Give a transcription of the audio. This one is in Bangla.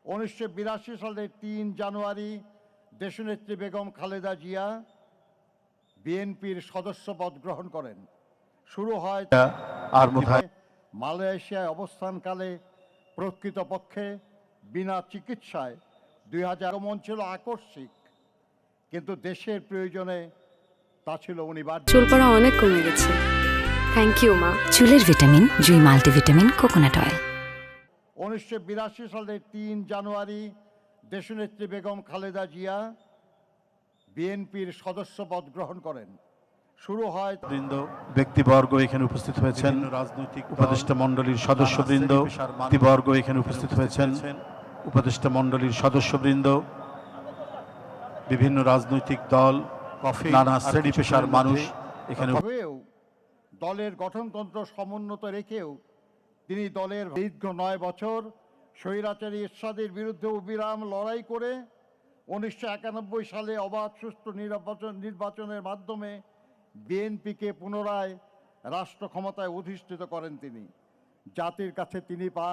1982 সালের 3 জানুয়ারি দেশনেত্রী বেগম খালেদা জিয়া বিএনপির সদস্যপদ গ্রহণ করেন। শুরু হয় আর বোধহয় মালয়েশিয়ায় অবস্থানকালে প্রকৃতপক্ষে বিনা চিকিৎসায় 2000 আগমন ছিল আকস্মিক, কিন্তু দেশের প্রয়োজনে তা ছিল অনিবার্য। চুল পড়া অনেক কমে গেছে, থ্যাংক ইউ মা। চুলের ভিটামিন জুই মাল্টিভিটামিন কোকোনাট অয়েল। 1982 সালের 3 জানুয়ারি দেশনেত্রী বেগম খালেদা জিয়া বিএনপির সদস্যপদ গ্রহণ করেন। শুরু হয় বৃন্দ, ব্যক্তিবর্গ এখানে উপস্থিত হয়েছেন, রাজনৈতিক উপদেষ্টা মণ্ডলীর সদস্যবৃন্দ, ব্যক্তিবর্গ এখানে উপস্থিত হয়েছেন, উপদেষ্টা মণ্ডলীর সদস্যবৃন্দ, বিভিন্ন রাজনৈতিক দল, নানা শ্রেণী পেশার মানুষ এখানে হয়েও দলের গঠনতন্ত্র সমুন্নত রেখেও তিনি দলের দীর্ঘ 9 বছর স্বৈরাচারী এরশাদের বিরুদ্ধে অবিরাম লড়াই করে 1991 সালে অবাধ সুষ্ঠু নির্বাচনের মাধ্যমে বিএনপিকে পুনরায় রাষ্ট্র ক্ষমতায় অধিষ্ঠিত করেন। তিনি জাতির কাছে তিনি